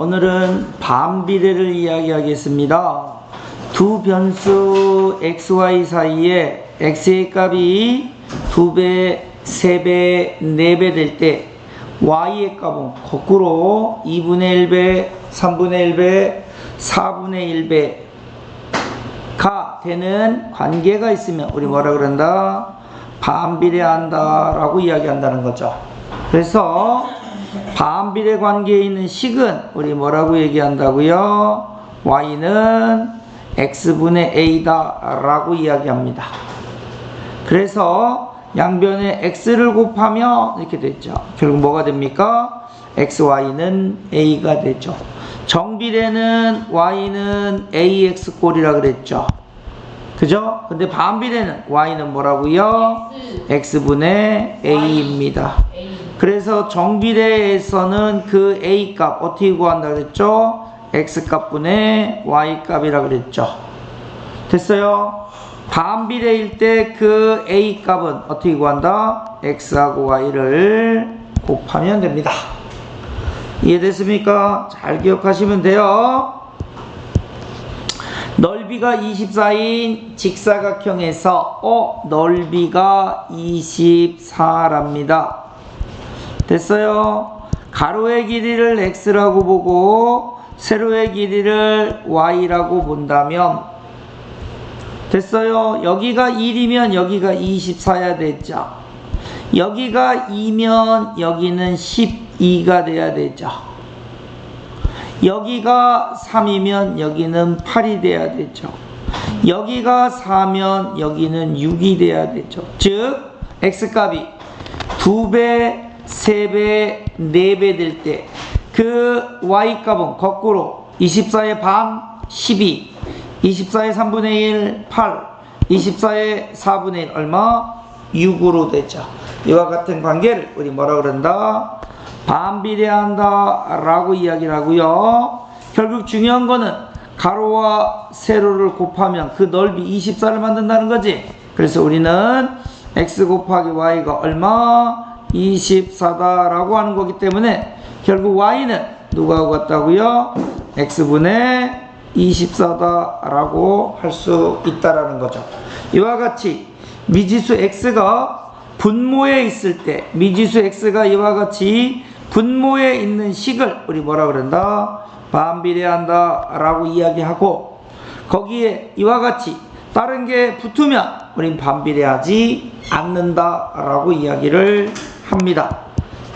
오늘은 반비례를 이야기하겠습니다. 두 변수 xy 사이에 x의 값이 2배, 3배, 4배 될 때 y의 값은 거꾸로 2분의 1배, 3분의 1배, 4분의 1배가 되는 관계가 있으면 우리 뭐라 그런다? 반비례한다 라고 이야기한다는 거죠. 그래서 반비례 관계에 있는 식은 우리 뭐라고 얘기한다고요? y는 x분의 a다 라고 이야기합니다. 그래서 양변에 x를 곱하면 이렇게 됐죠. 결국 뭐가 됩니까? xy는 a가 되죠. 정비례는 y는 ax 꼴이라 그랬죠. 그죠? 근데 반비례는 y는 뭐라고요? x분의 a입니다. 그래서 정비례에서는 그 a 값 어떻게 구한다 그랬죠? x 값분의 y 값이라 그랬죠. 됐어요? 반비례일 때 그 a 값은 어떻게 구한다? x하고 y를 곱하면 됩니다. 이해됐습니까? 잘 기억하시면 돼요. 넓이가 24인 직사각형에서 넓이가 24랍니다. 됐어요? 가로의 길이를 x라고 보고 세로의 길이를 y라고 본다면 됐어요? 여기가 1이면 여기가 24야 되죠. 여기가 2면 여기는 12가 돼야 되죠. 여기가 3이면 여기는 8이 돼야 되죠. 여기가 4면 여기는 6이 돼야 되죠. 즉 x값이 2배, 3배, 4배 될 때 그 y값은 거꾸로 24의 반 12, 24의 3분의 1 8, 24의 4분의 1 얼마? 6으로 되죠. 이와 같은 관계를 우리 뭐라 그런다? 반비례한다 라고 이야기를 하고요. 결국 중요한 거는 가로와 세로를 곱하면 그 넓이 24를 만든다는 거지. 그래서 우리는 x 곱하기 y가 얼마? 24다 라고 하는 거기 때문에 결국 y는 누가 같다고요? x분의 24다 라고 할 수 있다라는 거죠. 이와 같이 미지수 x가 분모에 있을 때 미지수 x가 이와 같이 분모에 있는 식을 우리 뭐라 그런다? 반비례한다 라고 이야기하고 거기에 이와 같이 다른 게 붙으면 우린 반비례하지 않는다 라고 이야기를 합니다.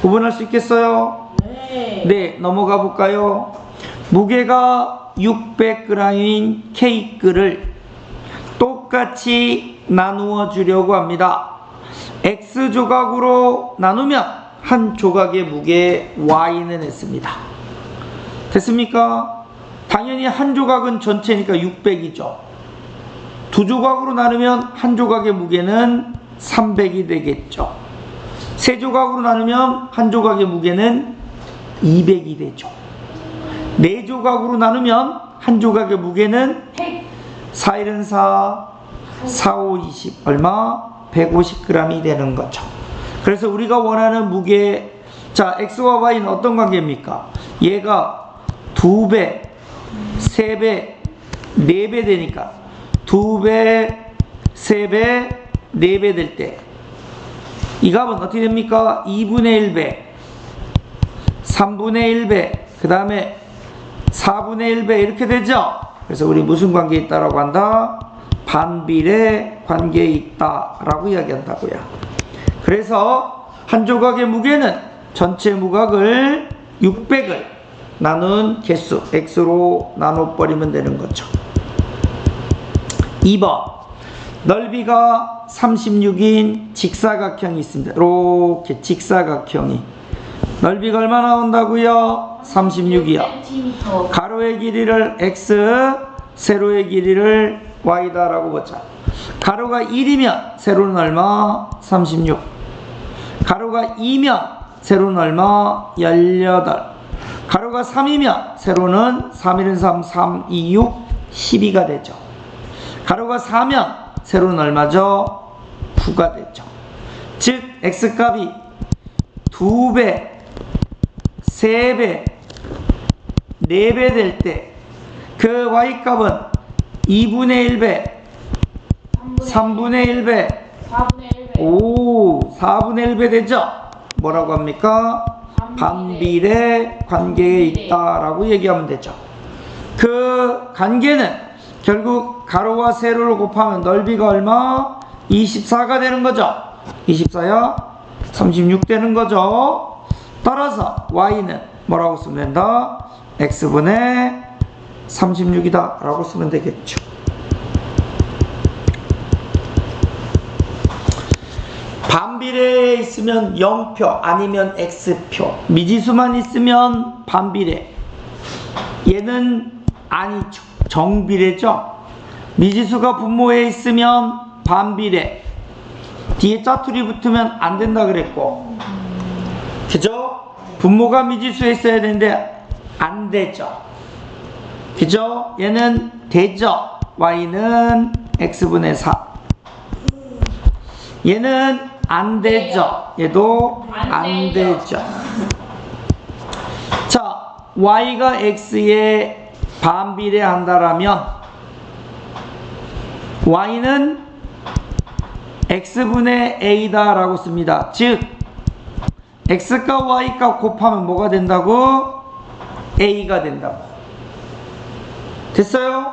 구분할 수 있겠어요? 네, 넘어가 볼까요? 무게가 600g인 케이크를 똑같이 나누어 주려고 합니다. x 조각으로 나누면 한 조각의 무게 y는 했습니다. 됐습니까? 당연히 한 조각은 전체니까 600이죠. 두 조각으로 나누면 한 조각의 무게는 300이 되겠죠. 세 조각으로 나누면 한 조각의 무게는 200이 되죠. 네 조각으로 나누면 한 조각의 무게는 4, 1은 4, 4, 5, 20 얼마? 150g이 되는 거죠. 그래서 우리가 원하는 무게, 자 x와 y는 어떤 관계입니까? 얘가 2배, 3배, 4배 되니까 2배, 3배, 4배 될 때 이 값은 어떻게 됩니까? 2분의 1배, 3분의 1배, 그 다음에 4분의 1배 이렇게 되죠? 그래서 우리 무슨 관계에 있다라고 한다? 반비례 관계에 있다라고 이야기한다고요. 그래서 한 조각의 무게는 전체 무각을 600을 나눈 개수 x로 나눠버리면 되는 거죠. 2번 넓이가 36인 직사각형이 있습니다. 이렇게 직사각형이 넓이가 얼마 나온다고요? 36이요. 가로의 길이를 x, 세로의 길이를 y다 라고 보자. 가로가 1이면 세로는 얼마? 36. 가로가 2면 세로는 얼마? 18. 가로가 3이면 세로는 3, 1은 3, 3, 2, 6, 12가 되죠. 가로가 4면 세로는 얼마죠? 9가 되죠. 즉 x값이 2배, 3배, 4배 될 때 그 y값은 2분의 1배, 3분의 1배, 4분의 1배. 오, 4분의 1배 되죠? 뭐라고 합니까? 반비례 관계에 있다라고 얘기하면 되죠. 그 관계는 결국 가로와 세로를 곱하면 넓이가 얼마? 24가 되는 거죠. 24야 36 되는 거죠. 따라서 y는 뭐라고 쓰면 된다? x분의 36이다 라고 쓰면 되겠죠. 반비례에 있으면 0표 아니면 x표, 미지수만 있으면 반비례. 얘는 아니죠. 정비례죠. 미지수가 분모에 있으면 반비례. 뒤에 짜투리 붙으면 안 된다 그랬고, 그죠? 분모가 미지수에 있어야 되는데 안 되죠. 그죠? 얘는 되죠. y는 x분의 4. 얘는 안 되죠. 얘도 안 되죠. 자, y가 x에 반비례한다라면 y는 x분의 a다 라고 씁니다. 즉 x값 y값 곱하면 뭐가 된다고? a가 된다고. 됐어요?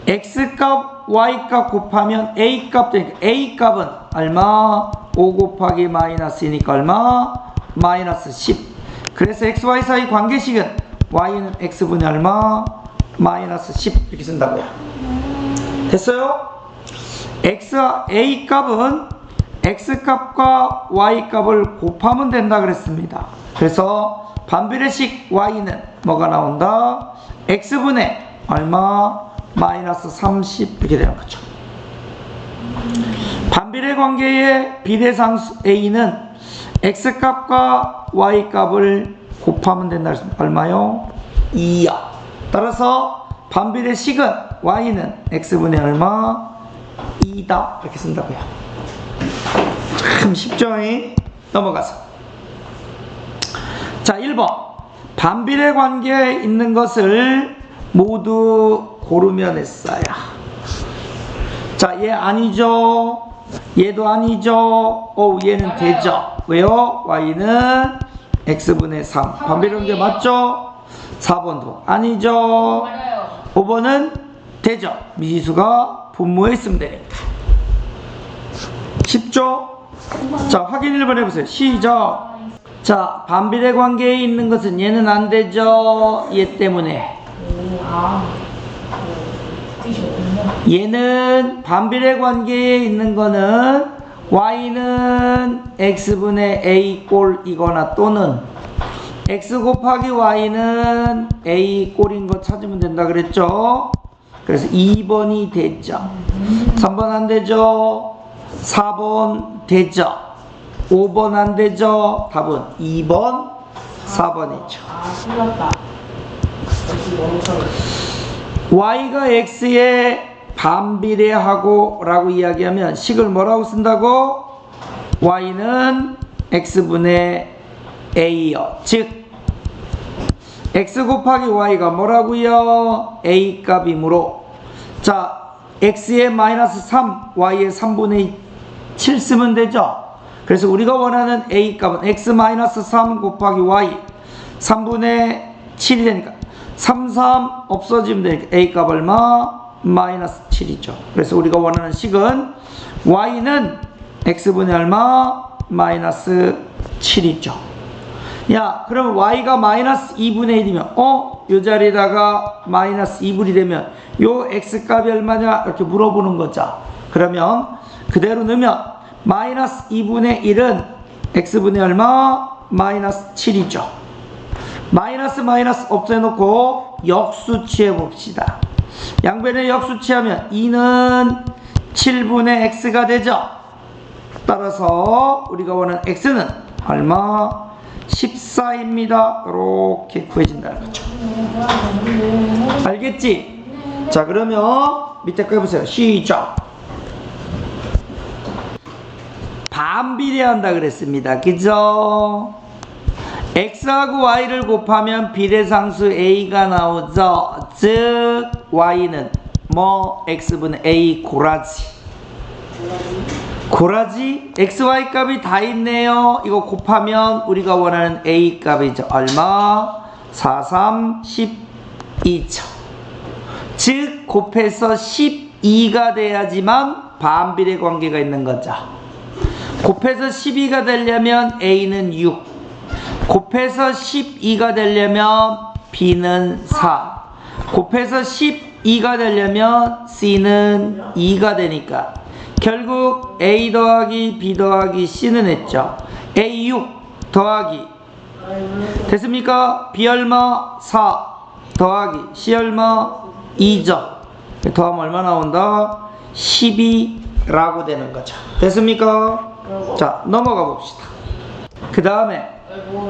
x값 y값 곱하면 a값 되니까 a값은 얼마? 5 곱하기 마이너스이니까 얼마? 마이너스 10. 그래서 xy 사이 관계식은 y는 x분의 얼마? 마이너스 10 이렇게 쓴다고요. 됐어요? a값은 x값과 y값을 곱하면 된다 그랬습니다. 그래서 반비례식 y는 뭐가 나온다? x분의 얼마? 마이너스 30 이렇게 되는 거죠. 반비례 관계의 비례상수 a는 x값과 y값을 곱하면 된다 그랬습니다. 얼마요? 2요. 따라서 반비례식은 y는 x분의 얼마? 2다 이렇게 쓴다고요. 참 쉽죠? 넘어가서 자 1번 반비례 관계에 있는 것을 모두 고르면 했어요. 자, 얘 아니죠? 얘도 아니죠? 얘는 맞아요. 되죠? 왜요? y는 x분의 3. 반비례 관계 맞죠? 4번도 아니죠? 맞아요. 5번은 되죠? 미지수가 분모에 있으면 되니까. 쉽죠? 자, 확인 1번 해보세요. 시작. 자, 반비례 관계에 있는 것은 얘는 안 되죠? 얘 때문에. 얘는 반비례 관계에 있는 거는 y는 x분의 a 꼴이거나 또는 x 곱하기 y는 a 꼴인 거 찾으면 된다 그랬죠? 그래서 2번이 됐죠. 3번 안 되죠? 4번 되죠? 5번 안 되죠? 답은 2번, 4번이죠. 틀렸다. y가 x에 반비례하고 라고 이야기하면 식을 뭐라고 쓴다고? y는 x분의 a요. 즉 x 곱하기 y가 뭐라고요? a 값이므로 자 x에 마이너스 3 y에 3분의 7 쓰면 되죠. 그래서 우리가 원하는 a 값은 x 마이너스 3 곱하기 y 3분의 7이 되니까 3, 3 없어지면 되니까 a 값 얼마? 마이너스 7이죠. 그래서 우리가 원하는 식은 y는 x분의 얼마? 마이너스 7이죠. 야, 그럼 y가 마이너스 2분의 1이면 요 자리에다가 마이너스 2분이 되면 요 x값이 얼마냐? 이렇게 물어보는 거죠. 그러면 그대로 넣으면 마이너스 2분의 1은 x분의 얼마? 마이너스 7이죠. 마이너스 마이너스 없애놓고 역수 취해봅시다. 양변에 역수 취하면 2는 7분의 x가 되죠. 따라서 우리가 원하는 x는 얼마? 14입니다. 이렇게 구해진다는 거죠. 알겠지? 자, 그러면 밑에 거 해보세요. 시작. 반비례한다 그랬습니다. 그죠? x하고 y를 곱하면 비례상수 a가 나오죠. 즉 y는 뭐 x분의 a 고라지. 고라지 xy 값이 다 있네요. 이거 곱하면 우리가 원하는 a 값이죠. 얼마? 4, 3, 12죠. 즉 곱해서 12가 돼야지만 반비례 관계가 있는 거죠. 곱해서 12가 되려면 a는 6, 곱해서 12가 되려면 b는 4, 곱해서 12가 되려면 c는 2가 되니까 결국 a 더하기 b 더하기 c는 했죠. a 6 더하기 됐습니까? b 얼마? 4 더하기 c 얼마? 2죠. 더하면 얼마 나온다? 12라고 되는 거죠. 됐습니까? 자, 넘어가 봅시다. 그 다음에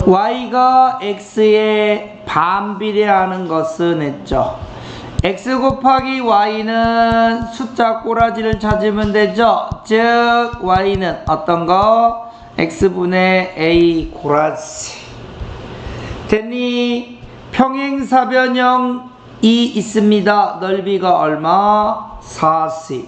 y가 x에 반비례하는 것은 했죠. x 곱하기 y는 숫자 꼬라지를 찾으면 되죠. 즉 y는 어떤 거? x분의 a 꼬라지. 됐니? 평행사변형이 있습니다. 넓이가 얼마? 4c.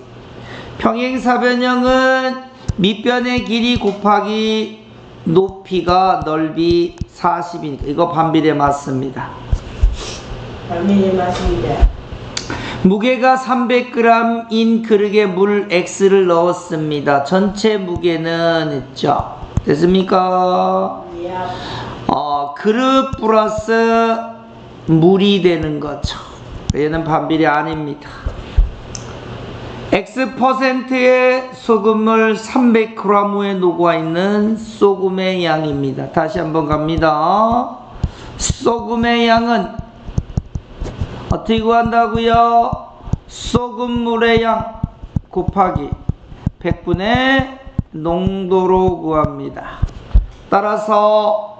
평행사변형은 밑변의 길이 곱하기 높이가 넓이 40이니까 이거 반비례 맞습니다. 반비례 맞습니다. 무게가 300g인 그릇에 물 X를 넣었습니다. 전체 무게는 있죠. 됐습니까? 예. 그릇 플러스 물이 되는 거죠. 얘는 반비례 아닙니다. X%의 소금물 300g에 녹아있는 소금의 양입니다. 다시 한번 갑니다. 소금의 양은 어떻게 구한다고요? 소금물의 양 곱하기 100분의 농도로 구합니다. 따라서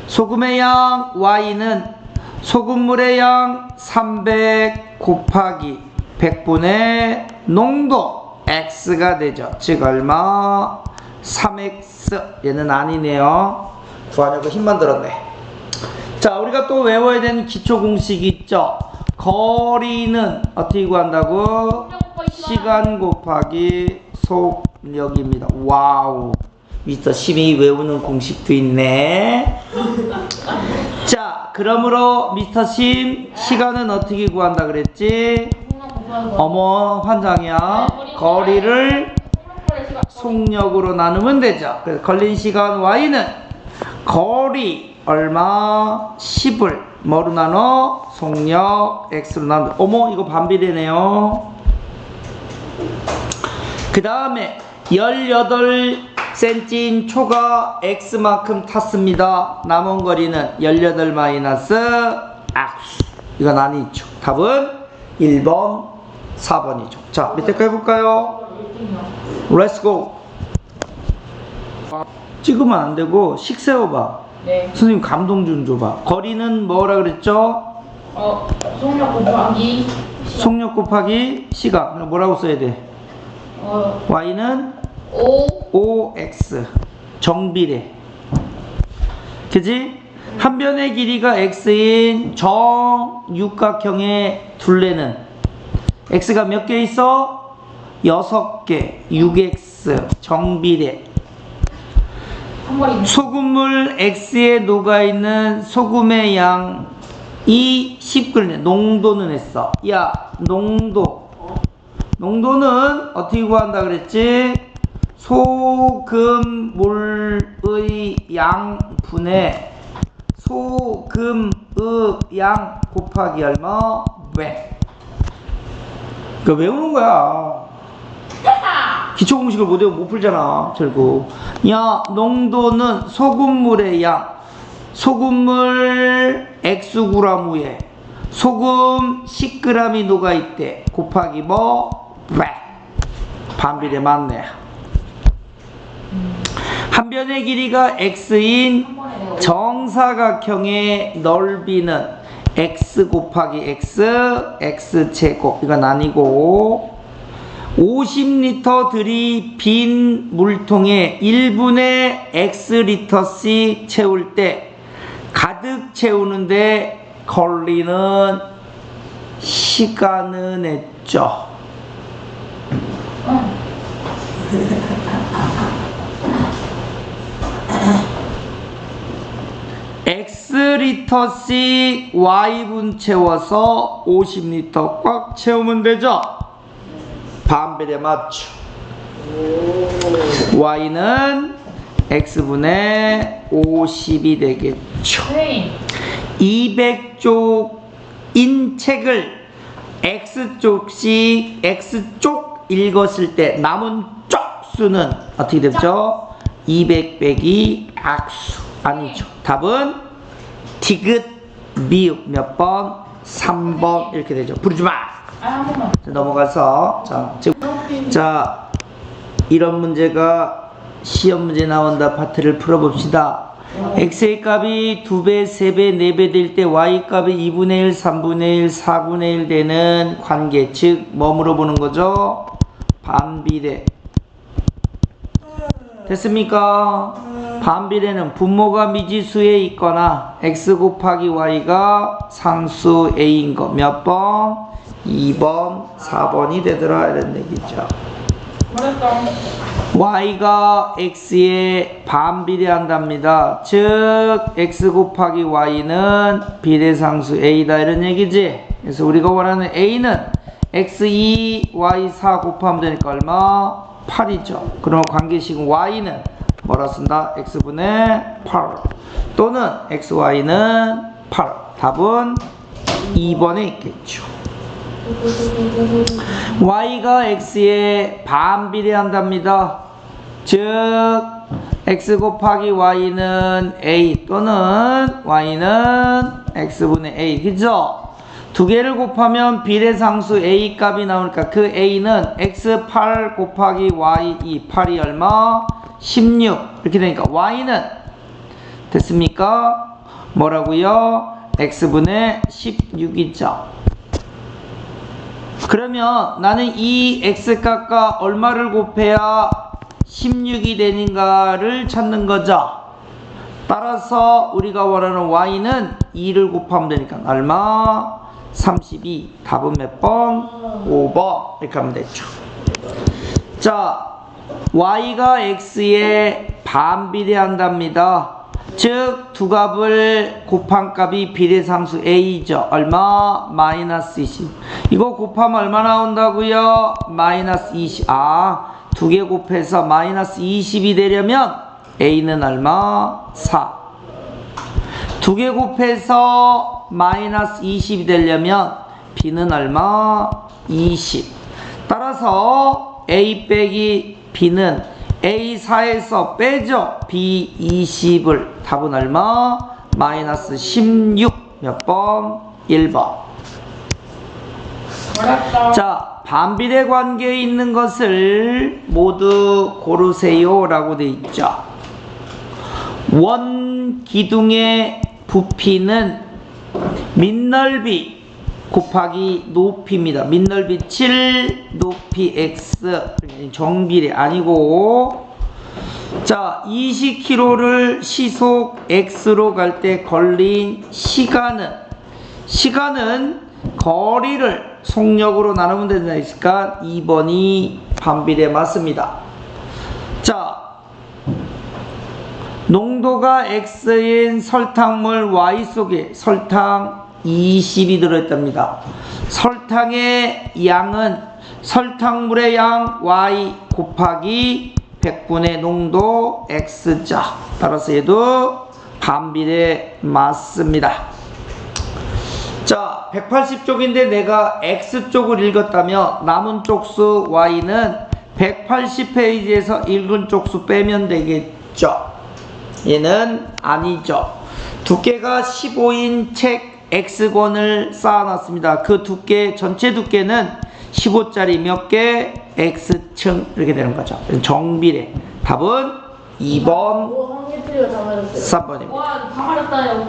소금의 양 Y는 소금물의 양 300 곱하기 100분의 농도 X가 되죠. 즉 얼마? 3X. 얘는 아니네요. 구하려고 힘만 들었네. 자, 우리가 또 외워야 되는 기초 공식이 있죠. 거리는 어떻게 구한다고? 시간 곱하기 속력입니다. 와우, 미스터 심이 외우는 공식도 있네. 자, 그러므로 미스터 심 시간은 어떻게 구한다 그랬지? 어머 환장이야. 거리를 속력으로 나누면 되죠. 그래서 걸린 시간 y는 거리 얼마? 10을 뭐로 나눠? 속력 x로 나눠. 어머 이거 반비례네요. 그 다음에 18cm인 초가 x만큼 탔습니다. 남은 거리는 18 마이너스 x. 이건 아니죠. 답은 1번 4번이죠. 자, 밑에 거 해볼까요? Let's go. 찍으면 안 되고 식 세워봐. 네. 선생님 감동 좀 줘봐. 거리는 뭐라 그랬죠? 속력 곱하기 속력 곱하기 시간. 그럼 뭐라고 써야 돼? y는 5x. 정비례. 그지? 한 변의 길이가 x인 정육각형의 둘레는 x가 몇 개 있어? 6개. 6x. 정비례. 소금물 x에 녹아있는 소금의 양이 10g. 농도는 했어. 야, 농도는 어떻게 구한다 그랬지? 소금물의 양분의 소금의 양 곱하기 얼마? 왜? 그거 외우는 거야. 기초 공식을 못 외우면 못 풀잖아. 결국 야, 농도는 소금물의 양, 소금물 Xg에 소금 10g이 녹아있대. 곱하기 뭐? 왜? 반비례 맞네. 한 변의 길이가 x인 정사각형의 넓이는 x 곱하기 x, x제곱. 이건 아니고 50리터들이 빈 물통에 1분에 X리터씩 채울 때 가득 채우는데 걸리는 시간은 했죠. X리터씩 Y분 채워서 50리터 꽉 채우면 되죠. 반비례 맞죠. Y는 X분의 50이 되겠죠. 200쪽인 책을 X쪽씩 X쪽 읽었을 때 남은 쪽수는 어떻게 되죠? 200 빼기 악수. 아니죠. 답은 디귿 미흡 몇 번? 3번 이렇게 되죠. 부르지 마. 한 번만. 넘어가서 자 이런 문제가 시험 문제 나온다. 파트를 풀어봅시다. x의 값이 2배, 3배, 4배 될 때 y 값이 2분의 1, 3분의 1, 4분의 1 되는 관계, 즉 뭐 물어보는 거죠? 반비례. 됐습니까? 반비례는 분모가 미지수에 있거나 x 곱하기 y가 상수 a인 거 몇 번? 2번, 4번이 되더라 이런 얘기죠. 잘했다. y가 x에 반비례한답니다. 즉 x 곱하기 y는 비례상수 a다 이런 얘기지. 그래서 우리가 원하는 a는 x2, y4 곱하면 되니까 얼마? 8이죠. 그럼 관계식은 y는 뭐라 쓴다? x분의 8 또는 xy는 8. 답은 2번에 있겠죠. y가 x에 반비례한답니다. 즉 x 곱하기 y는 a 또는 y는 x분의 a. 그죠? 두 개를 곱하면 비례상수 a 값이 나오니까 그 a는 x8 곱하기 y2 8이 얼마? 16 이렇게 되니까 y는 됐습니까? 뭐라고요? x분의 16이죠. 그러면 나는 이 x값과 얼마를 곱해야 16이 되는가를 찾는 거죠. 따라서 우리가 원하는 y는 2를 곱하면 되니까 얼마? 32. 답은 몇 번? 5번. 이렇게 하면 되죠. 자, y가 x에 반비례한답니다. 즉 두 값을 곱한 값이 비례상수 a죠. 얼마? 마이너스 20. 이거 곱하면 얼마 나온다고요? 마이너스 20. 두 개 곱해서 마이너스 20이 되려면 a는 얼마? 4. 두 개 곱해서 마이너스 20이 되려면 b는 얼마? 20. 따라서 a 빼기 b는 A4에서 빼죠. B20을. 답은 얼마? 마이너스 16. 몇 번? 1번. 잘했다. 자, 반비례 관계에 있는 것을 모두 고르세요 라고 되어 있죠. 원 기둥의 부피는 밑넓이 곱하기 높이입니다. 밑넓이 7, 높이 x. 정비례 아니고, 자 20km를 시속 x로 갈 때 걸린 시간은 거리를 속력으로 나누면 되니까 2번이 반비례 맞습니다. 자, 농도가 x인 설탕물 y 속에 설탕 20이 들어있답니다. 설탕의 양은 설탕물의 양 y 곱하기 100분의 농도 x자. 따라서 얘도 반비례 맞습니다. 자, 180쪽인데 내가 x쪽을 읽었다면 남은 쪽수 y는 180페이지에서 읽은 쪽수 빼면 되겠죠. 얘는 아니죠. 두께가 15인 책 X권을 쌓아놨습니다. 그 두께, 전체 두께는 15짜리 몇 개? X층. 이렇게 되는 거죠. 정비례. 답은 2번, 3번입니다. 와, 다 말했다요.